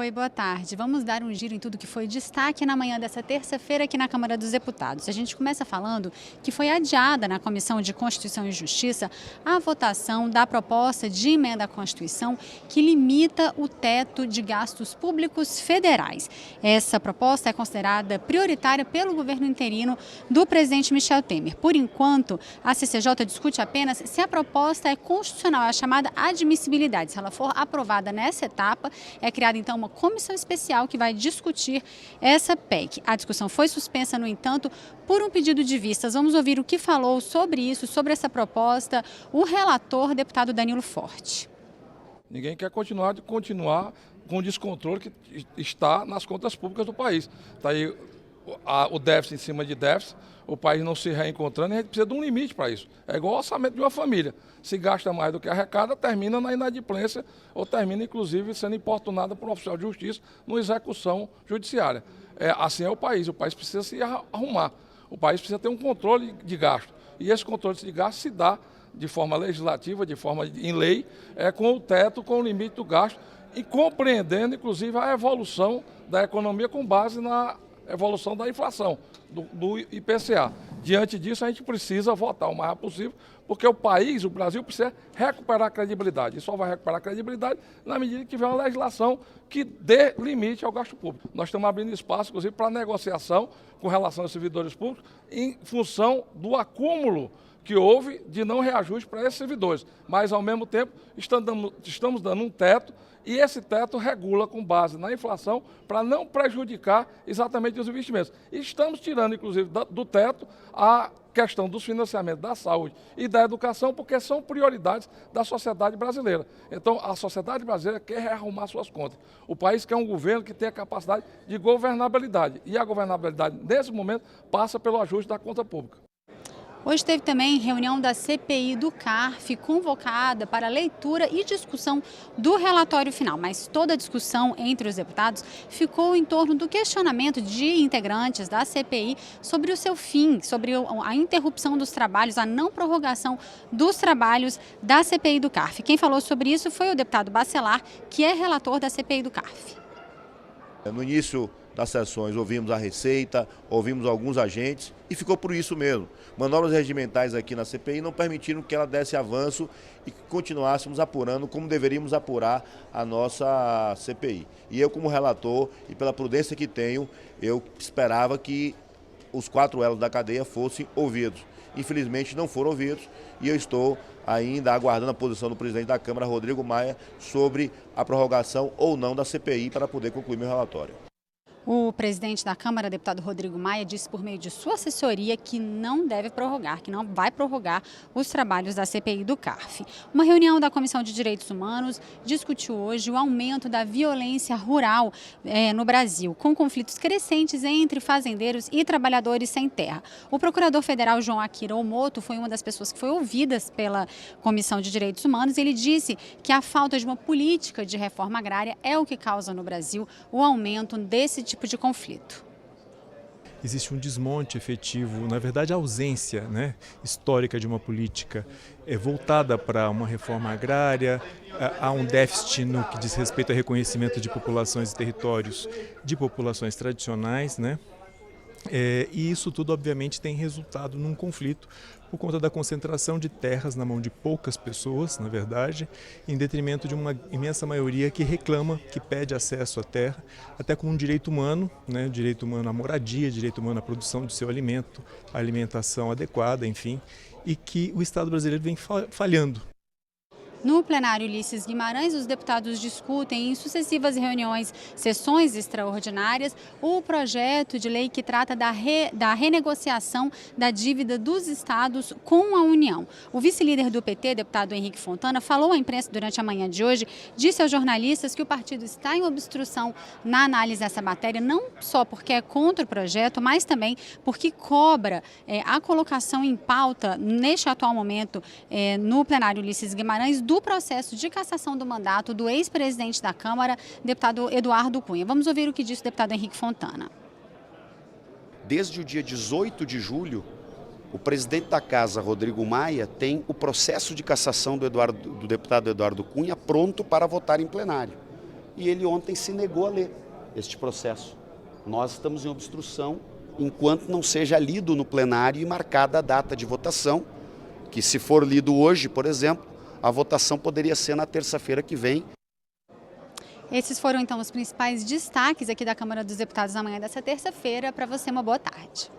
Oi, boa tarde. Vamos dar um giro em tudo que foi destaque na manhã dessa terça-feira aqui na Câmara dos Deputados. A gente começa falando que foi adiada na Comissão de Constituição e Justiça a votação da proposta de emenda à Constituição que limita o teto de gastos públicos federais. Essa proposta é considerada prioritária pelo governo interino do presidente Michel Temer. Por enquanto, a CCJ discute apenas se a proposta é constitucional, é a chamada admissibilidade. Se ela for aprovada nessa etapa, é criada então uma comissão especial que vai discutir essa PEC. A discussão foi suspensa, no entanto, por um pedido de vistas. Vamos ouvir o que falou sobre isso, sobre essa proposta, o relator, deputado Danilo Forte. Ninguém quer continuar com o descontrole que está nas contas públicas do país. Está aí o déficit em cima de déficit, o país não se reencontrando e a gente precisa de um limite para isso. É igual o orçamento de uma família. Se gasta mais do que arrecada, termina na inadimplência ou termina, inclusive, sendo importunada por um oficial de justiça numa execução judiciária. Assim é o país precisa se arrumar. O país precisa ter um controle de gasto. E esse controle de gasto se dá de forma legislativa, de forma em lei, com o teto, com o limite do gasto e compreendendo, inclusive, a evolução da economia com base na evolução da inflação, do IPCA. Diante disso, a gente precisa votar o mais rápido possível, porque o país, o Brasil, precisa recuperar a credibilidade. E só vai recuperar a credibilidade na medida que tiver uma legislação que dê limite ao gasto público. Nós estamos abrindo espaço, inclusive, para negociação com relação aos servidores públicos em função do acúmulo que houve de não reajuste para esses servidores. Mas, ao mesmo tempo, estamos dando um teto e esse teto regula com base na inflação para não prejudicar exatamente os investimentos. E estamos tirando, inclusive, do teto a questão dos financiamentos da saúde e da educação, porque são prioridades da sociedade brasileira. Então, a sociedade brasileira quer rearrumar suas contas. O país quer um governo que tenha capacidade de governabilidade. E a governabilidade, nesse momento, passa pelo ajuste da conta pública. Hoje teve também reunião da CPI do CARF, convocada para leitura e discussão do relatório final. Mas toda a discussão entre os deputados ficou em torno do questionamento de integrantes da CPI sobre o seu fim, sobre a interrupção dos trabalhos, a não prorrogação dos trabalhos da CPI do CARF. Quem falou sobre isso foi o deputado Bacelar, que é relator da CPI do CARF. No início das sessões ouvimos a Receita, ouvimos alguns agentes e ficou por isso mesmo. Manobras regimentais aqui na CPI não permitiram que ela desse avanço e que continuássemos apurando como deveríamos apurar a nossa CPI. E eu, como relator e pela prudência que tenho, eu esperava que os 4 elos da cadeia fossem ouvidos. Infelizmente não foram ouvidos e eu estou ainda aguardando a posição do presidente da Câmara, Rodrigo Maia, sobre a prorrogação ou não da CPI para poder concluir meu relatório. O presidente da Câmara, deputado Rodrigo Maia, disse por meio de sua assessoria que não deve prorrogar, que não vai prorrogar os trabalhos da CPI do CARF. Uma reunião da Comissão de Direitos Humanos discutiu hoje o aumento da violência rural no Brasil, com conflitos crescentes entre fazendeiros e trabalhadores sem terra. O procurador federal João Akira Omoto foi uma das pessoas que foi ouvidas pela Comissão de Direitos Humanos. Ele disse que a falta de uma política de reforma agrária é o que causa no Brasil o aumento desse tipo de conflito. Existe um desmonte efetivo, na verdade a ausência histórica de uma política voltada para uma reforma agrária, há um déficit no que diz respeito ao reconhecimento de populações e territórios de populações tradicionais, e isso tudo obviamente tem resultado num conflito por conta da concentração de terras na mão de poucas pessoas, na verdade, em detrimento de uma imensa maioria que reclama, que pede acesso à terra, até como um direito humano, direito humano à moradia, direito humano à produção do seu alimento, à alimentação adequada, enfim, e que o Estado brasileiro vem falhando. No plenário Ulisses Guimarães, os deputados discutem em sucessivas reuniões, sessões extraordinárias, o projeto de lei que trata da renegociação da dívida dos estados com a União. O vice-líder do PT, deputado Henrique Fontana, falou à imprensa durante a manhã de hoje, disse aos jornalistas que o partido está em obstrução na análise dessa matéria, não só porque é contra o projeto, mas também porque cobra a colocação em pauta, neste atual momento, no plenário Ulisses Guimarães, do processo de cassação do mandato do ex-presidente da Câmara, deputado Eduardo Cunha. Vamos ouvir o que disse o deputado Henrique Fontana. Desde o dia 18 de julho, o presidente da Casa, Rodrigo Maia, tem o processo de cassação do deputado Eduardo Cunha pronto para votar em plenário. e ele ontem se negou a ler este processo. Nós estamos em obstrução enquanto não seja lido no plenário e marcada a data de votação, que se for lido hoje, por exemplo, a votação poderia ser na terça-feira que vem. Esses foram então os principais destaques aqui da Câmara dos Deputados na manhã dessa terça-feira. Para você, uma boa tarde.